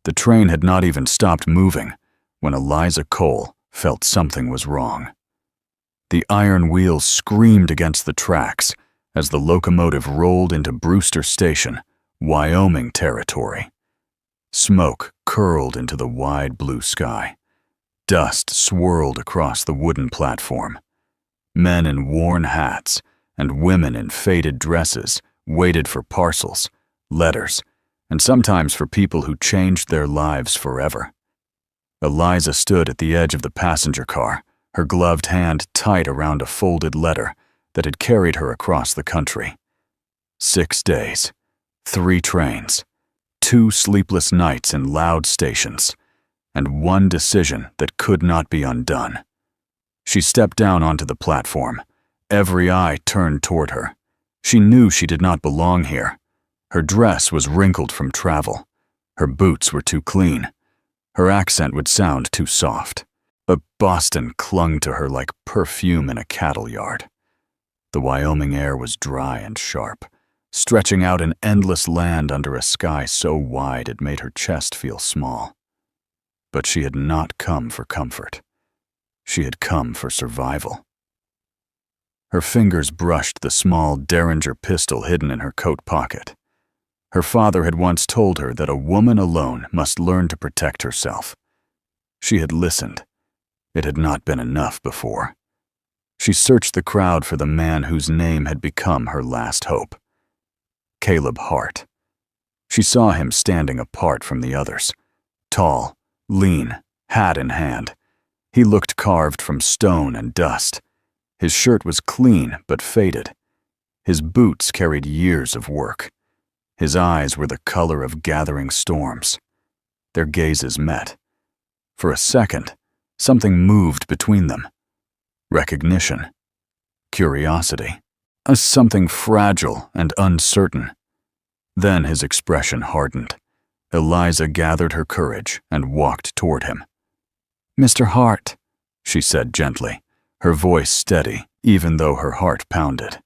The train had not even stopped moving when Eliza Cole felt something was wrong. The iron wheels screamed against the tracks as the locomotive rolled into Brewster Station, Wyoming territory. Smoke curled into the wide blue sky. Dust swirled across the wooden platform. Men in worn hats and women in faded dresses waited for parcels, letters, and sometimes for people who changed their lives forever. Eliza stood at the edge of the passenger car, her gloved hand tight around a folded letter that had carried her across the country. 6 days, 3 trains, 2 sleepless nights in loud stations, and one decision that could not be undone. She stepped down onto the platform, every eye turned toward her. She knew she did not belong here. Her dress was wrinkled from travel. Her boots were too clean. Her accent would sound too soft. But Boston clung to her like perfume in a cattle yard. The Wyoming air was dry and sharp, stretching out an endless land under a sky so wide it made her chest feel small. But she had not come for comfort. She had come for survival. Her fingers brushed the small Derringer pistol hidden in her coat pocket. Her father had once told her that a woman alone must learn to protect herself. She had listened. It had not been enough before. She searched the crowd for the man whose name had become her last hope. Caleb Hart. She saw him standing apart from the others. Tall, lean, hat in hand. He looked carved from stone and dust. His shirt was clean but faded. His boots carried years of work. His eyes were the color of gathering storms. Their gazes met. For a second, something moved between them. Recognition. Curiosity. Something fragile and uncertain. Then his expression hardened. Eliza gathered her courage and walked toward him. "Mr. Hart," she said gently, her voice steady, even though her heart pounded.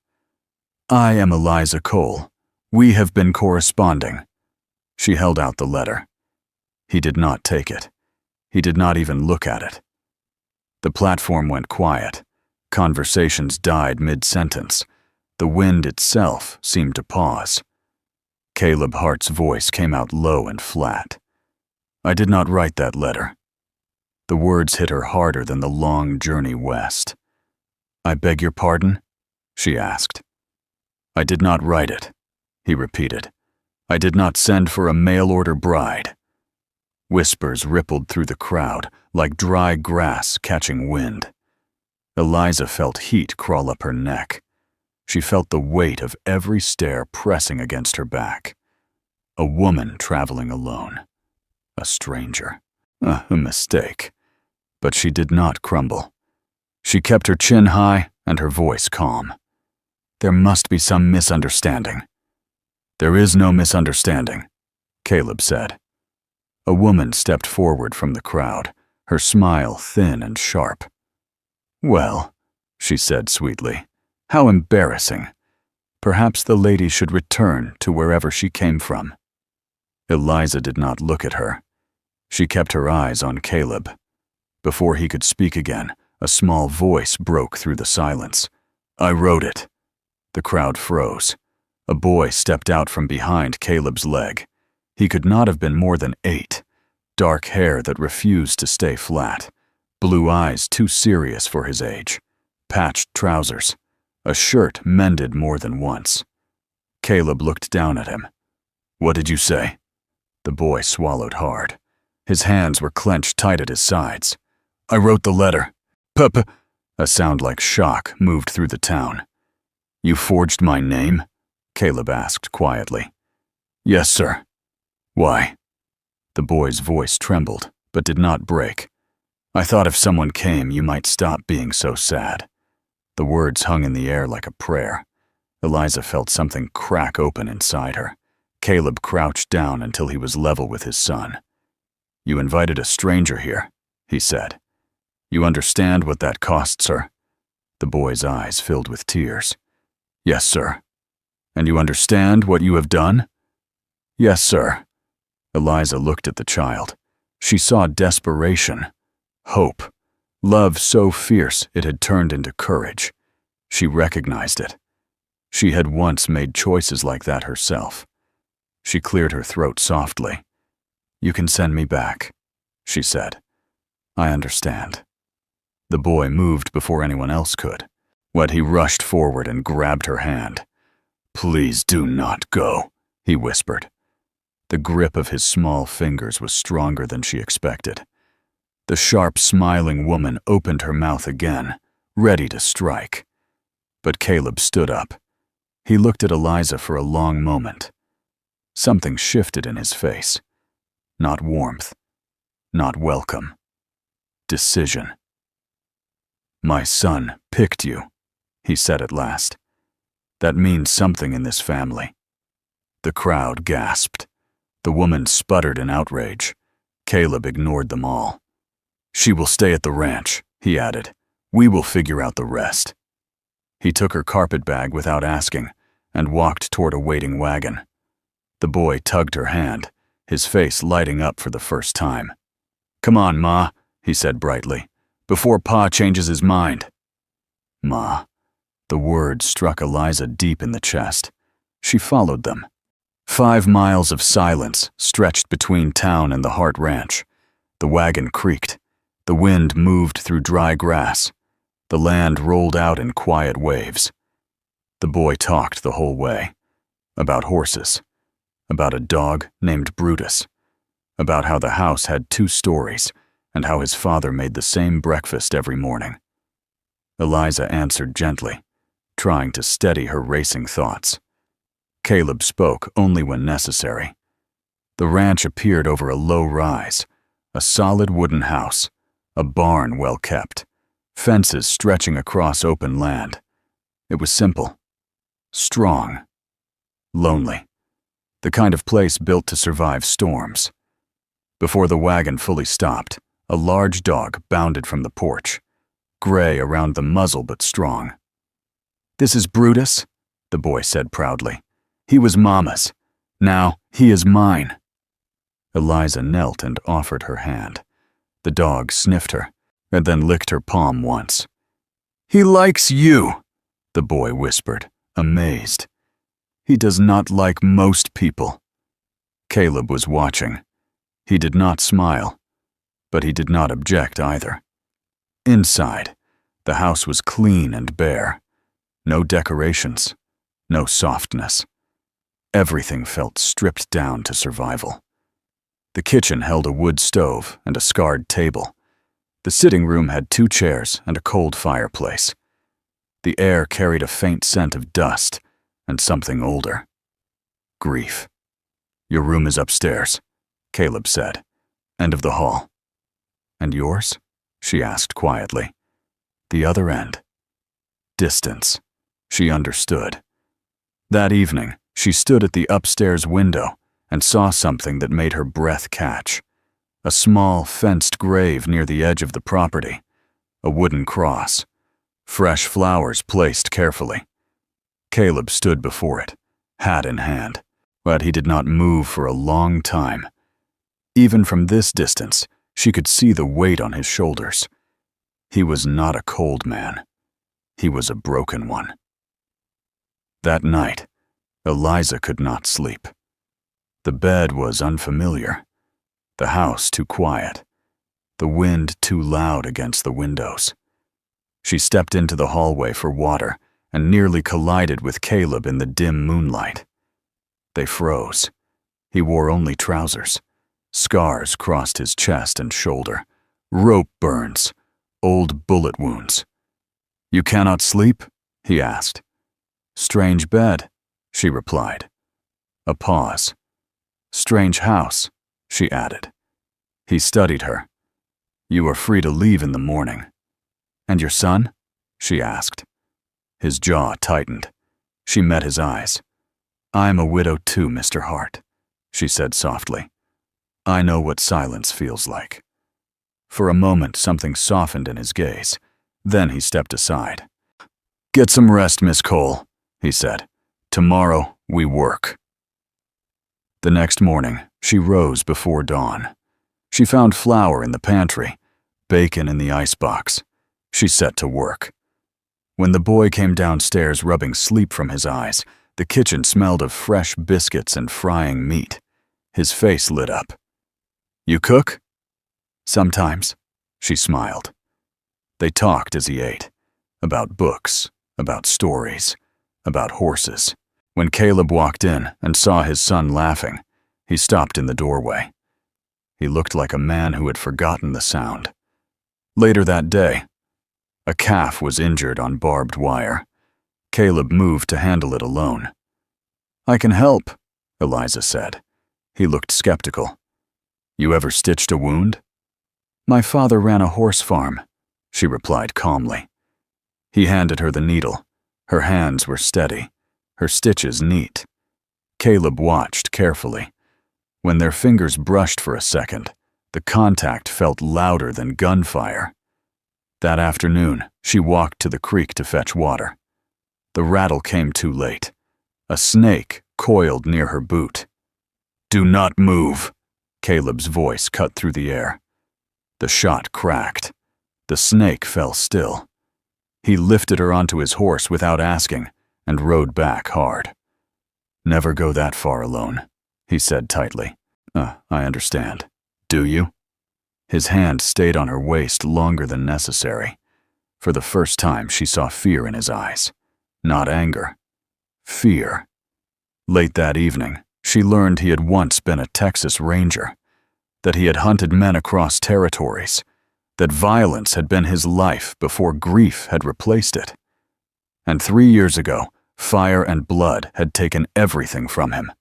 "I am Eliza Cole. We have been corresponding." She held out the letter. He did not take it. He did not even look at it. The platform went quiet. Conversations died mid-sentence. The wind itself seemed to pause. Caleb Hart's voice came out low and flat. "I did not write that letter." The words hit her harder than the long journey west. "I beg your pardon?" she asked. "I did not write it," he repeated. "I did not send for a mail-order bride." Whispers rippled through the crowd like dry grass catching wind. Eliza felt heat crawl up her neck. She felt the weight of every stare pressing against her back. A woman traveling alone. A stranger. A mistake. But she did not crumble. She kept her chin high and her voice calm. "There must be some misunderstanding." "There is no misunderstanding," Caleb said. A woman stepped forward from the crowd, her smile thin and sharp. "Well," she said sweetly, "how embarrassing. Perhaps the lady should return to wherever she came from." Eliza did not look at her. She kept her eyes on Caleb. Before he could speak again, a small voice broke through the silence. "I wrote it." The crowd froze. A boy stepped out from behind Caleb's leg. He could not have been more than 8. Dark hair that refused to stay flat. Blue eyes too serious for his age. Patched trousers. A shirt mended more than once. Caleb looked down at him. "What did you say?" The boy swallowed hard. His hands were clenched tight at his sides. "I wrote the letter." "Pup." A sound like shock moved through the town. "You forged my name?" Caleb asked quietly. "Yes, sir." "Why?" The boy's voice trembled, but did not break. "I thought if someone came, you might stop being so sad." The words hung in the air like a prayer. Eliza felt something crack open inside her. Caleb crouched down until he was level with his son. "You invited a stranger here," he said. "You understand what that costs her?" The boy's eyes filled with tears. "Yes, sir." "And you understand what you have done?" "Yes, sir." Eliza looked at the child. She saw desperation, hope, love so fierce it had turned into courage. She recognized it. She had once made choices like that herself. She cleared her throat softly. "You can send me back," she said. "I understand." The boy moved before anyone else could. But he rushed forward and grabbed her hand. "Please do not go," he whispered. The grip of his small fingers was stronger than she expected. The sharp, smiling woman opened her mouth again, ready to strike. But Caleb stood up. He looked at Eliza for a long moment. Something shifted in his face. Not warmth, not welcome. Decision. "My son picked you," he said at last. "That means something in this family." The crowd gasped. The woman sputtered in outrage. Caleb ignored them all. "She will stay at the ranch," he added. "We will figure out the rest." He took her carpet bag without asking and walked toward a waiting wagon. The boy tugged her hand, his face lighting up for the first time. "Come on, Ma," he said brightly, "before Pa changes his mind." Ma. The word struck Eliza deep in the chest. She followed them. 5 miles of silence stretched between town and the Hart Ranch. The wagon creaked. The wind moved through dry grass. The land rolled out in quiet waves. The boy talked the whole way. About horses. About a dog named Brutus. About how the house had 2 stories and how his father made the same breakfast every morning. Eliza answered gently, trying to steady her racing thoughts. Caleb spoke only when necessary. The ranch appeared over a low rise, a solid wooden house, a barn well kept, fences stretching across open land. It was simple, strong, lonely, the kind of place built to survive storms. Before the wagon fully stopped, a large dog bounded from the porch, gray around the muzzle but strong. "This is Brutus," the boy said proudly. "He was Mama's. Now he is mine." Eliza knelt and offered her hand. The dog sniffed her and then licked her palm once. "He likes you," the boy whispered, amazed. "He does not like most people." Caleb was watching. He did not smile, but he did not object either. Inside, the house was clean and bare. No decorations, no softness. Everything felt stripped down to survival. The kitchen held a wood stove and a scarred table. The sitting room had 2 chairs and a cold fireplace. The air carried a faint scent of dust and something older. Grief. "Your room is upstairs," Caleb said. "End of the hall." "And yours?" she asked quietly. "The other end." Distance. She understood. That evening, she stood at the upstairs window and saw something that made her breath catch. A small, fenced grave near the edge of the property. A wooden cross. Fresh flowers placed carefully. Caleb stood before it, hat in hand, but he did not move for a long time. Even from this distance, she could see the weight on his shoulders. He was not a cold man. He was a broken one. That night, Eliza could not sleep. The bed was unfamiliar, the house too quiet, the wind too loud against the windows. She stepped into the hallway for water and nearly collided with Caleb in the dim moonlight. They froze. He wore only trousers. Scars crossed his chest and shoulder. Rope burns. Old bullet wounds. "You cannot sleep?" he asked. "Strange bed," she replied. A pause. "Strange house," she added. He studied her. "You are free to leave in the morning." "And your son?" she asked. His jaw tightened. She met his eyes. "I am a widow too, Mr. Hart," she said softly. "I know what silence feels like." For a moment, something softened in his gaze. Then he stepped aside. "Get some rest, Miss Cole," he said. "Tomorrow we work." The next morning, she rose before dawn. She found flour in the pantry, bacon in the icebox. She set to work. When the boy came downstairs rubbing sleep from his eyes, the kitchen smelled of fresh biscuits and frying meat. His face lit up. "You cook?" "Sometimes," she smiled. They talked as he ate, about books, about stories, about horses. When Caleb walked in and saw his son laughing, he stopped in the doorway. He looked like a man who had forgotten the sound. Later that day, a calf was injured on barbed wire. Caleb moved to handle it alone. "I can help," Eliza said. He looked skeptical. "You ever stitched a wound?" "My father ran a horse farm," she replied calmly. He handed her the needle. Her hands were steady, her stitches neat. Caleb watched carefully. When their fingers brushed for a second, the contact felt louder than gunfire. That afternoon, she walked to the creek to fetch water. The rattle came too late. A snake coiled near her boot. "Do not move," Caleb's voice cut through the air. The shot cracked. The snake fell still. He lifted her onto his horse without asking and rode back hard. "Never go that far alone," he said tightly. I understand. Do you?" His hand stayed on her waist longer than necessary. For the first time, she saw fear in his eyes. Not anger. Fear. Late that evening, she learned he had once been a Texas Ranger, that he had hunted men across territories, that violence had been his life before grief had replaced it. And 3 years ago, fire and blood had taken everything from him.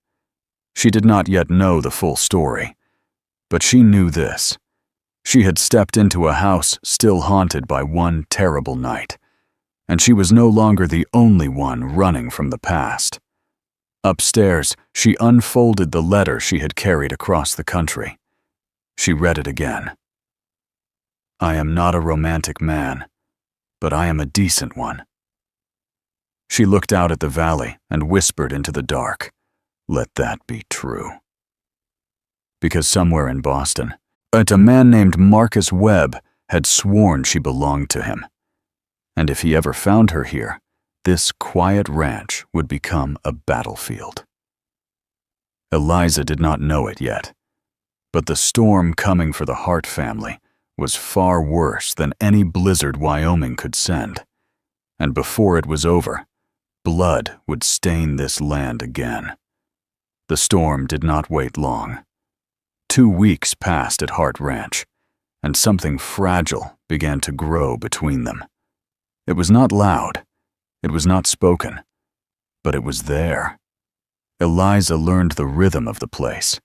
She did not yet know the full story, but she knew this. She had stepped into a house still haunted by one terrible night, and she was no longer the only one running from the past. Upstairs, she unfolded the letter she had carried across the country. She read it again. "I am not a romantic man, but I am a decent one." She looked out at the valley and whispered into the dark, "Let that be true." Because somewhere in Boston, a man named Marcus Webb had sworn she belonged to him. And if he ever found her here, this quiet ranch would become a battlefield. Eliza did not know it yet, but the storm coming for the Hart family was far worse than any blizzard Wyoming could send. And before it was over, blood would stain this land again. The storm did not wait long. 2 weeks passed at Hart Ranch, and something fragile began to grow between them. It was not loud, it was not spoken, but it was there. Eliza learned the rhythm of the place.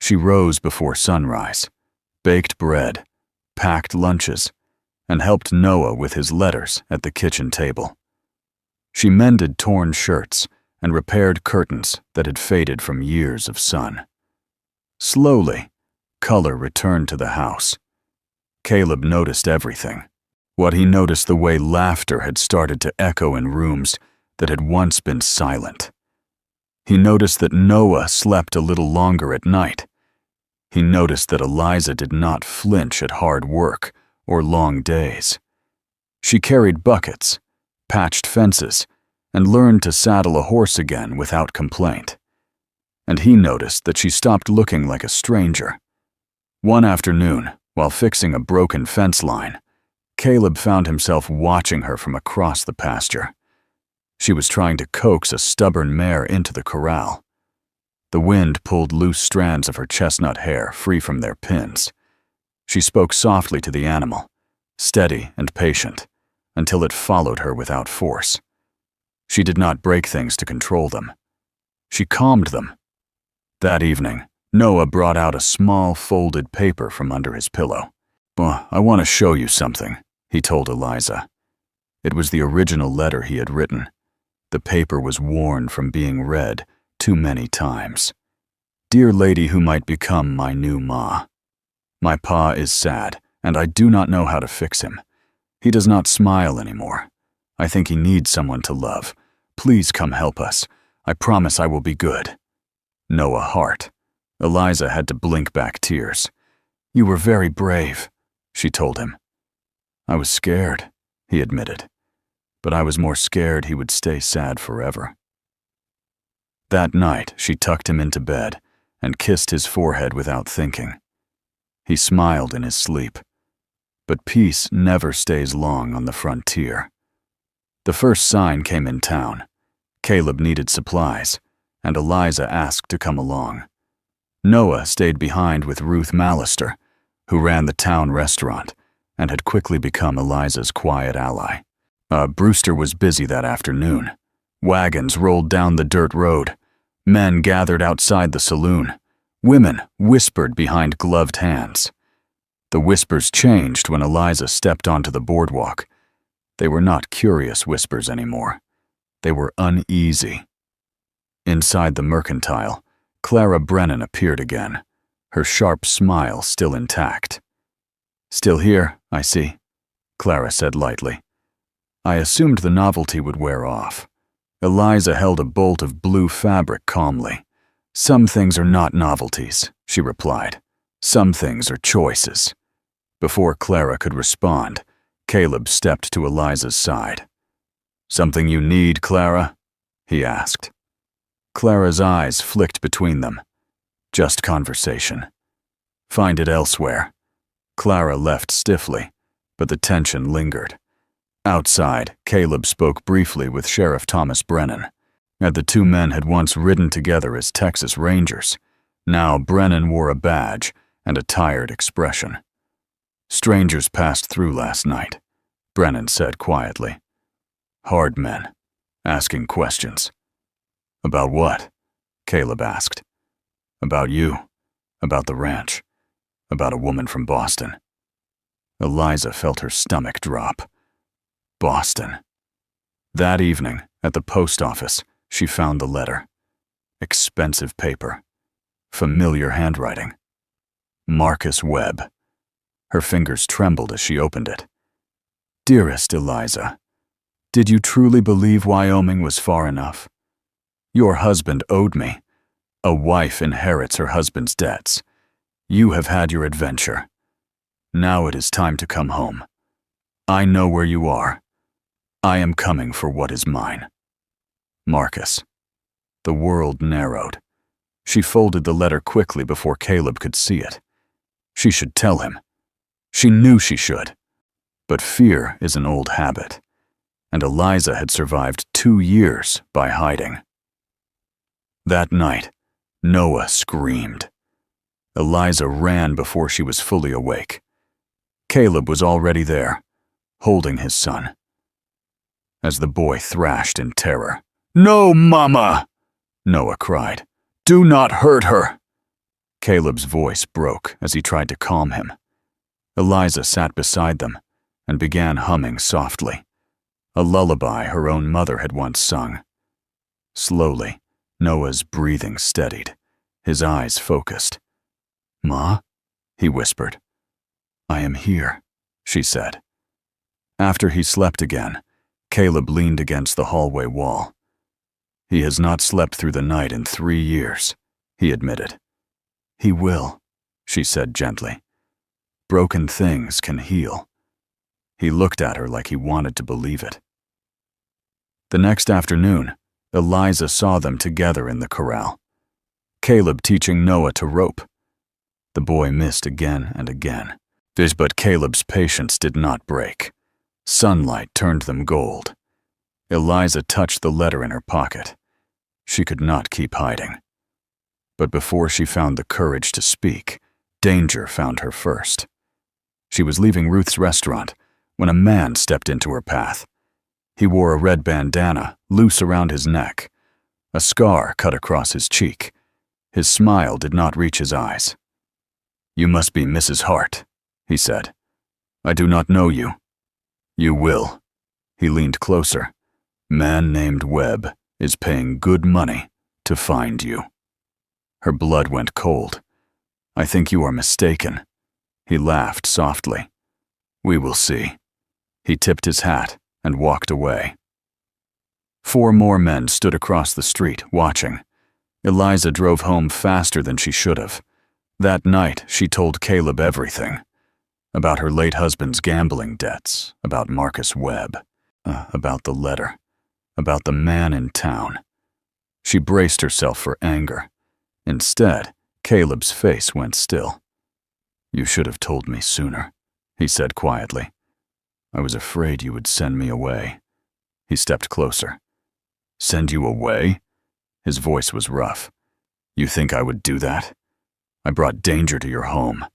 She rose before sunrise, baked bread, packed lunches, and helped Noah with his letters at the kitchen table. She mended torn shirts and repaired curtains that had faded from years of sun. Slowly, color returned to the house. Caleb noticed everything. What he noticed, the way laughter had started to echo in rooms that had once been silent. He noticed that Noah slept a little longer at night. He noticed that Eliza did not flinch at hard work or long days. She carried buckets, patched fences, and learned to saddle a horse again without complaint. And he noticed that she stopped looking like a stranger. One afternoon, while fixing a broken fence line, Caleb found himself watching her from across the pasture. She was trying to coax a stubborn mare into the corral. The wind pulled loose strands of her chestnut hair free from their pins. She spoke softly to the animal, steady and patient, until it followed her without force. She did not break things to control them. She calmed them. That evening, Noah brought out a small folded paper from under his pillow. "I want to show you something," he told Eliza. It was the original letter he had written. The paper was worn from being read too many times. "Dear lady who might become my new ma. My pa is sad, and I do not know how to fix him. He does not smile anymore. I think he needs someone to love. Please come help us. I promise I will be good. Noah Hart." Eliza had to blink back tears. "You were very brave," she told him. "I was scared," he admitted, "but I was more scared he would stay sad forever." That night, she tucked him into bed and kissed his forehead without thinking. He smiled in his sleep. But peace never stays long on the frontier. The first sign came in town. Caleb needed supplies, and Eliza asked to come along. Noah stayed behind with Ruth Mallister, who ran the town restaurant and had quickly become Eliza's quiet ally. Brewster was busy that afternoon. Wagons rolled down the dirt road. Men gathered outside the saloon. Women whispered behind gloved hands. The whispers changed when Eliza stepped onto the boardwalk. They were not curious whispers anymore. They were uneasy. Inside the mercantile, Clara Brennan appeared again, her sharp smile still intact. "Still here, I see," Clara said lightly. "I assumed the novelty would wear off." Eliza held a bolt of blue fabric calmly. "Some things are not novelties," she replied. "Some things are choices." Before Clara could respond, Caleb stepped to Eliza's side. "Something you need, Clara?" he asked. Clara's eyes flicked between them. "Just conversation." "Find it elsewhere." Clara left stiffly, but the tension lingered. Outside, Caleb spoke briefly with Sheriff Thomas Brennan. The two men had once ridden together as Texas Rangers. Now Brennan wore a badge and a tired expression. "Strangers passed through last night," Brennan said quietly. "Hard men, asking questions." "About what?" Caleb asked. "About you, about the ranch, about a woman from Boston." Eliza felt her stomach drop. Boston. That evening, at the post office, she found the letter. Expensive paper. Familiar handwriting. Marcus Webb. Her fingers trembled as she opened it. "Dearest Eliza, did you truly believe Wyoming was far enough? Your husband owed me. A wife inherits her husband's debts. You have had your adventure. Now it is time to come home. I know where you are. I am coming for what is mine. Marcus." The world narrowed. She folded the letter quickly before Caleb could see it. She should tell him. She knew she should. But fear is an old habit, and Eliza had survived 2 years by hiding. That night, Noah screamed. Eliza ran before she was fully awake. Caleb was already there, holding his son. As the boy thrashed in terror, "No, Mama!" Noah cried. "Do not hurt her!" Caleb's voice broke as he tried to calm him. Eliza sat beside them and began humming softly, a lullaby her own mother had once sung. Slowly, Noah's breathing steadied, his eyes focused. "Ma?" he whispered. "I am here," she said. After he slept again, Caleb leaned against the hallway wall. "He has not slept through the night in 3 years," he admitted. "He will," she said gently. "Broken things can heal." He looked at her like he wanted to believe it. The next afternoon, Eliza saw them together in the corral. Caleb teaching Noah to rope. The boy missed again and again. But Caleb's patience did not break. Sunlight turned them gold. Eliza touched the letter in her pocket. She could not keep hiding. But before she found the courage to speak, danger found her first. She was leaving Ruth's restaurant when a man stepped into her path. He wore a red bandana loose around his neck. A scar cut across his cheek. His smile did not reach his eyes. "You must be Mrs. Hart," he said. "I do not know you." "You will." He leaned closer. "Man named Webb is paying good money to find you." Her blood went cold. "I think you are mistaken." He laughed softly. "We will see." He tipped his hat and walked away. 4 more men stood across the street, watching. Eliza drove home faster than she should have. That night, she told Caleb everything. About her late husband's gambling debts, about Marcus Webb, about the letter, about the man in town. She braced herself for anger. Instead, Caleb's face went still. "You should have told me sooner," he said quietly. "I was afraid you would send me away." He stepped closer. "Send you away?" His voice was rough. "You think I would do that? I brought danger to your home."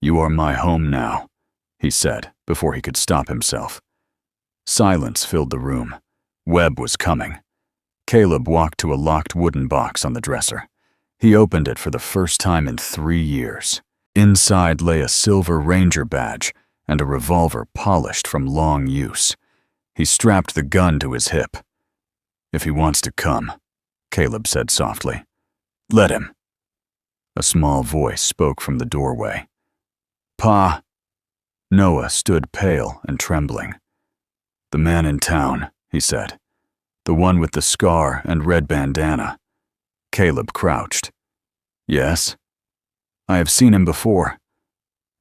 "You are my home now," he said before he could stop himself. Silence filled the room. Webb was coming. Caleb walked to a locked wooden box on the dresser. He opened it for the first time in 3 years. Inside lay a silver ranger badge and a revolver polished from long use. He strapped the gun to his hip. "If he wants to come," Caleb said softly, "let him." A small voice spoke from the doorway. "Pa." Noah stood pale and trembling. "The man in town," he said. "The one with the scar and red bandana." Caleb crouched. "Yes?" "I have seen him before."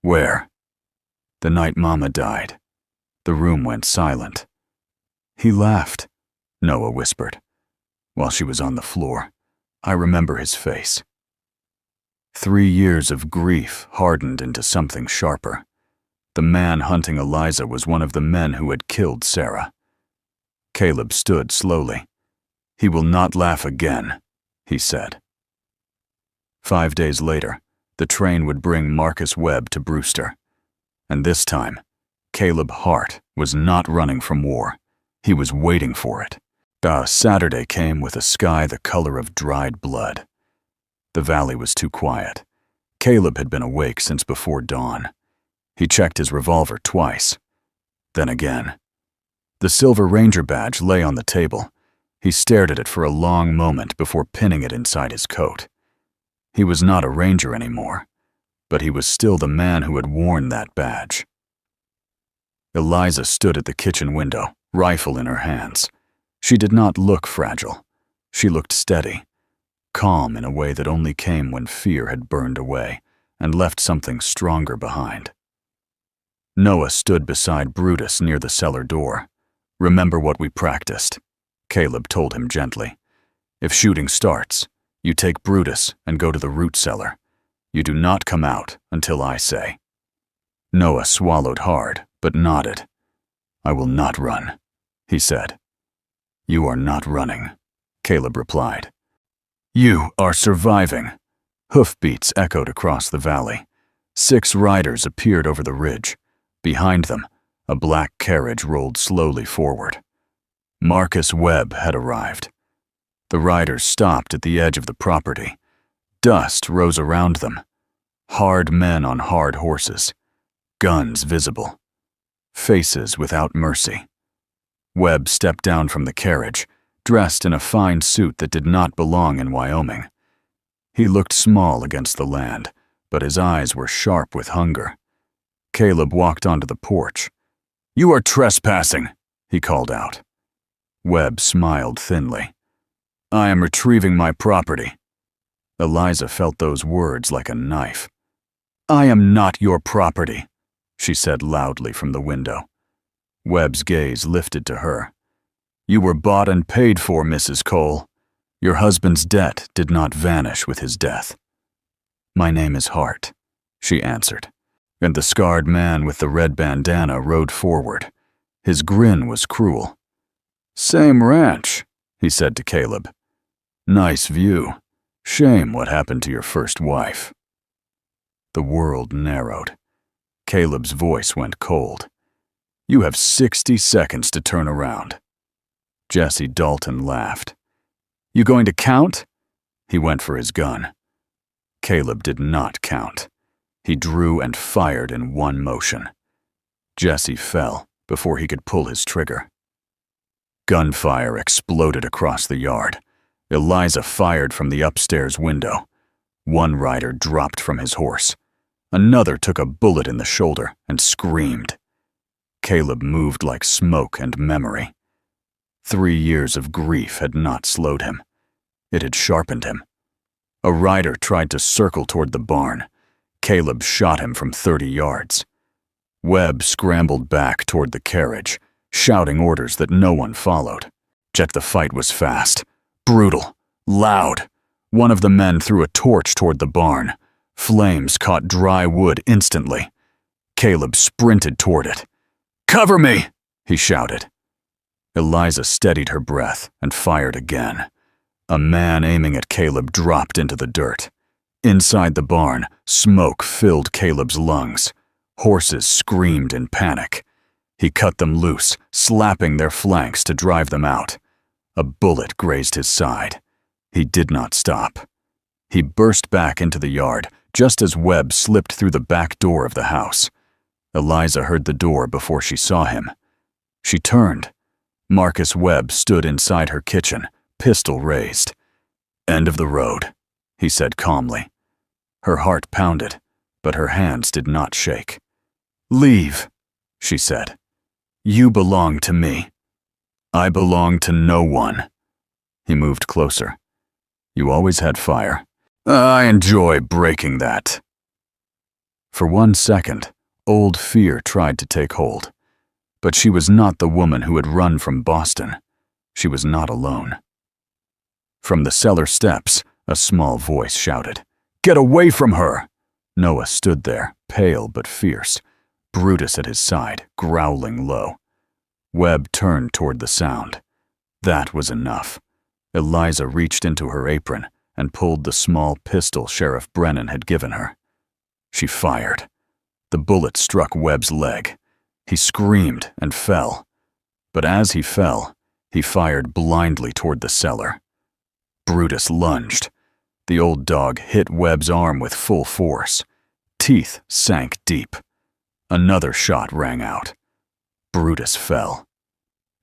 "Where?" "The night Mama died." The room went silent. "He laughed," Noah whispered, "while she was on the floor. I remember his face." 3 years of grief hardened into something sharper. The man hunting Eliza was one of the men who had killed Sarah. Caleb stood slowly. "He will not laugh again," he said. 5 days later, the train would bring Marcus Webb to Brewster. And this time, Caleb Hart was not running from war. He was waiting for it. Saturday came with a sky the color of dried blood. The valley was too quiet. Caleb had been awake since before dawn. He checked his revolver twice. Then again. The silver ranger badge lay on the table. He stared at it for a long moment before pinning it inside his coat. He was not a ranger anymore, but he was still the man who had worn that badge. Eliza stood at the kitchen window, rifle in her hands. She did not look fragile. She looked steady, calm in a way that only came when fear had burned away and left something stronger behind. Noah stood beside Brutus near the cellar door. "Remember what we practiced," Caleb told him gently. "If shooting starts, you take Brutus and go to the root cellar. You do not come out until I say." Noah swallowed hard, but nodded. "I will not run," he said. "You are not running," Caleb replied. "You are surviving." Hoofbeats echoed across the valley. 6 riders appeared over the ridge. Behind them, a black carriage rolled slowly forward. Marcus Webb had arrived. The riders stopped at the edge of the property. Dust rose around them. Hard men on hard horses. Guns visible. Faces without mercy. Webb stepped down from the carriage, dressed in a fine suit that did not belong in Wyoming. He looked small against the land, but his eyes were sharp with hunger. Caleb walked onto the porch. "You are trespassing," he called out. Webb smiled thinly. "I am retrieving my property." Eliza felt those words like a knife. "I am not your property," she said loudly from the window. Webb's gaze lifted to her. "You were bought and paid for, Mrs. Cole. Your husband's debt did not vanish with his death." "My name is Hart," she answered, and the scarred man with the red bandana rode forward. His grin was cruel. "Same ranch," he said to Caleb. "Nice view. Shame what happened to your first wife." The world narrowed. Caleb's voice went cold. "You have 60 seconds to turn around." Jesse Dalton laughed. "You going to count?" He went for his gun. Caleb did not count. He drew and fired in one motion. Jesse fell before he could pull his trigger. Gunfire exploded across the yard. Eliza fired from the upstairs window. One rider dropped from his horse. Another took a bullet in the shoulder and screamed. Caleb moved like smoke and memory. 3 years of grief had not slowed him. It had sharpened him. A rider tried to circle toward the barn. Caleb shot him from 30 yards. Webb scrambled back toward the carriage, shouting orders that no one followed. Yet the fight was fast, brutal, loud. One of the men threw a torch toward the barn. Flames caught dry wood instantly. Caleb sprinted toward it. "Cover me!" he shouted. Eliza steadied her breath and fired again. A man aiming at Caleb dropped into the dirt. Inside the barn, smoke filled Caleb's lungs. Horses screamed in panic. He cut them loose, slapping their flanks to drive them out. A bullet grazed his side. He did not stop. He burst back into the yard just as Webb slipped through the back door of the house. Eliza heard the door before she saw him. She turned. Marcus Webb stood inside her kitchen, pistol raised. "End of the road," he said calmly. Her heart pounded, but her hands did not shake. "Leave," she said. "You belong to me." "I belong to no one." He moved closer. "You always had fire." "I enjoy breaking that." For 1 second, old fear tried to take hold. But she was not the woman who had run from Boston. She was not alone. From the cellar steps, a small voice shouted, "Get away from her!" Noah stood there, pale but fierce, Brutus at his side, growling low. Webb turned toward the sound. That was enough. Eliza reached into her apron and pulled the small pistol Sheriff Brennan had given her. She fired. The bullet struck Webb's leg. He screamed and fell. But as he fell, he fired blindly toward the cellar. Brutus lunged. The old dog hit Webb's arm with full force. Teeth sank deep. Another shot rang out. Brutus fell.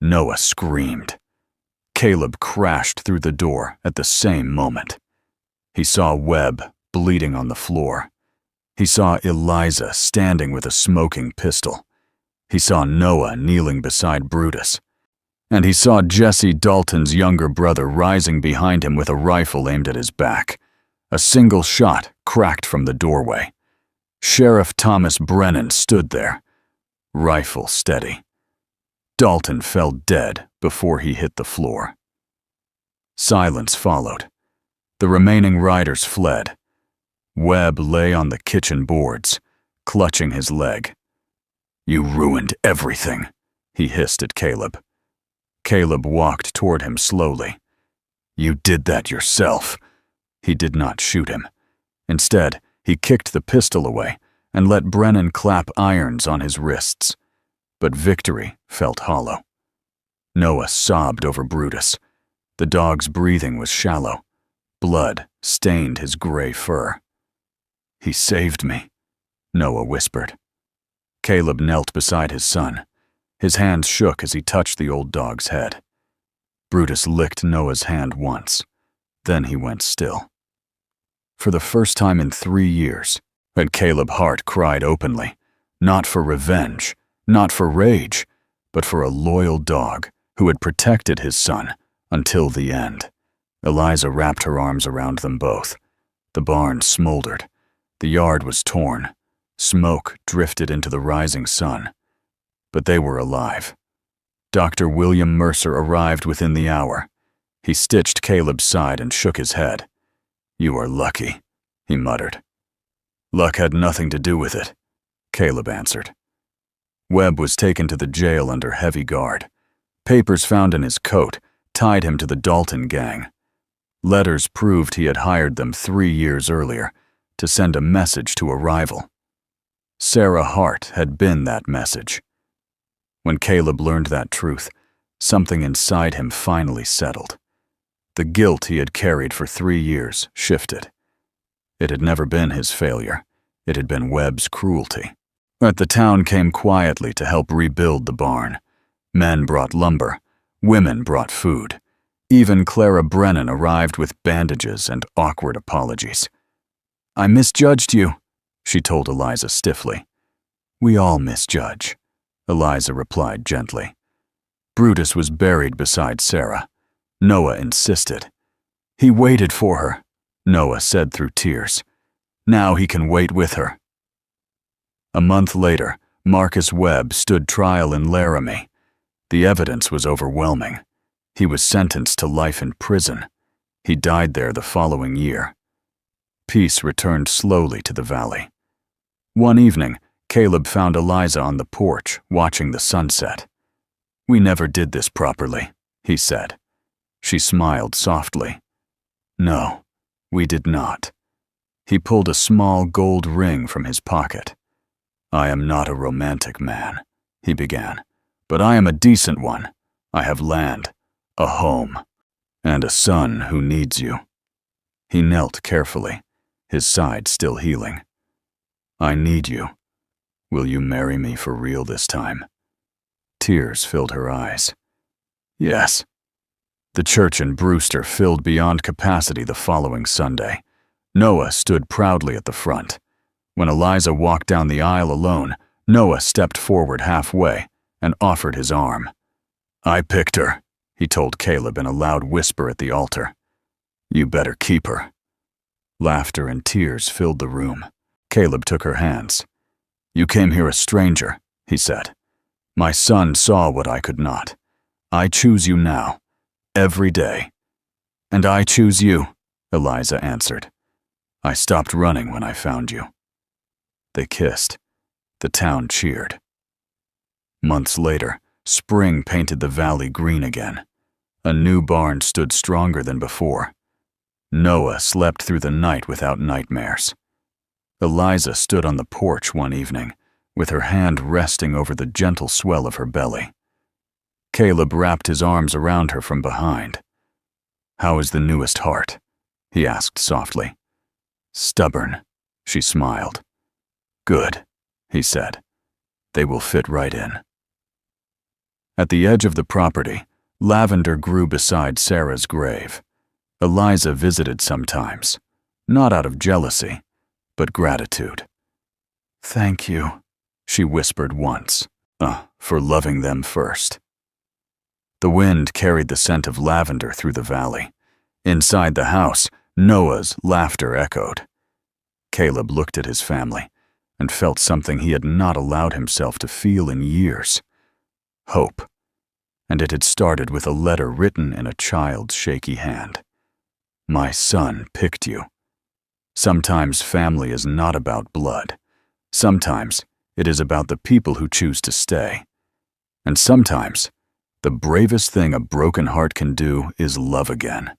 Noah screamed. Caleb crashed through the door at the same moment. He saw Webb bleeding on the floor. He saw Eliza standing with a smoking pistol. He saw Noah kneeling beside Brutus. And he saw Jesse Dalton's younger brother rising behind him with a rifle aimed at his back. A single shot cracked from the doorway. Sheriff Thomas Brennan stood there, rifle steady. Dalton fell dead before he hit the floor. Silence followed. The remaining riders fled. Webb lay on the kitchen boards, clutching his leg. "You ruined everything," he hissed at Caleb. Caleb walked toward him slowly. "You did that yourself." He did not shoot him. Instead, he kicked the pistol away and let Brennan clap irons on his wrists. But victory felt hollow. Noah sobbed over Brutus. The dog's breathing was shallow. Blood stained his gray fur. "He saved me," Noah whispered. Caleb knelt beside his son. His hands shook as he touched the old dog's head. Brutus licked Noah's hand once. Then he went still. For the first time in 3 years, had Caleb Hart cried openly, not for revenge, not for rage, but for a loyal dog who had protected his son until the end. Eliza wrapped her arms around them both. The barn smoldered. The yard was torn. Smoke drifted into the rising sun. But they were alive. Dr. William Mercer arrived within the hour. He stitched Caleb's side and shook his head. "You are lucky," he muttered. "Luck had nothing to do with it," Caleb answered. Webb was taken to the jail under heavy guard. Papers found in his coat tied him to the Dalton gang. Letters proved he had hired them 3 years earlier to send a message to a rival. Sarah Hart had been that message. When Caleb learned that truth, something inside him finally settled. The guilt he had carried for 3 years shifted. It had never been his failure. It had been Webb's cruelty. But the town came quietly to help rebuild the barn. Men brought lumber. Women brought food. Even Clara Brennan arrived with bandages and awkward apologies. "I misjudged you," she told Eliza stiffly. "We all misjudge," Eliza replied gently. Brutus was buried beside Sarah. Noah insisted. He waited for her, Noah said through tears. Now he can wait with her. A month later, Marcus Webb stood trial in Laramie. The evidence was overwhelming. He was sentenced to life in prison. He died there the following year. Peace returned slowly to the valley. One evening, Caleb found Eliza on the porch, watching the sunset. "We never did this properly," he said. She smiled softly. "No, we did not." He pulled a small gold ring from his pocket. "I am not a romantic man," he began, "but I am a decent one. I have land, a home, and a son who needs you." He knelt carefully, his side still healing. "I need you. Will you marry me for real this time?" Tears filled her eyes. "Yes." The church in Brewster filled beyond capacity the following Sunday. Noah stood proudly at the front. When Eliza walked down the aisle alone, Noah stepped forward halfway and offered his arm. "I picked her," he told Caleb in a loud whisper at the altar. "You better keep her." Laughter and tears filled the room. Caleb took her hands. "You came here a stranger," he said. "My son saw what I could not. I choose you now, every day." "And I choose you," Eliza answered. "I stopped running when I found you." They kissed. The town cheered. Months later, spring painted the valley green again. A new barn stood stronger than before. Noah slept through the night without nightmares. Eliza stood on the porch one evening, with her hand resting over the gentle swell of her belly. Caleb wrapped his arms around her from behind. "How is the newest heart?" he asked softly. "Stubborn," she smiled. "Good," he said. "They will fit right in." At the edge of the property, lavender grew beside Sarah's grave. Eliza visited sometimes, not out of jealousy, but gratitude. "Thank you," she whispered once, "for loving them first." The wind carried the scent of lavender through the valley. Inside the house, Noah's laughter echoed. Caleb looked at his family and felt something he had not allowed himself to feel in years. Hope. And it had started with a letter written in a child's shaky hand. "My son picked you." Sometimes family is not about blood. Sometimes it is about the people who choose to stay. And sometimes the bravest thing a broken heart can do is love again.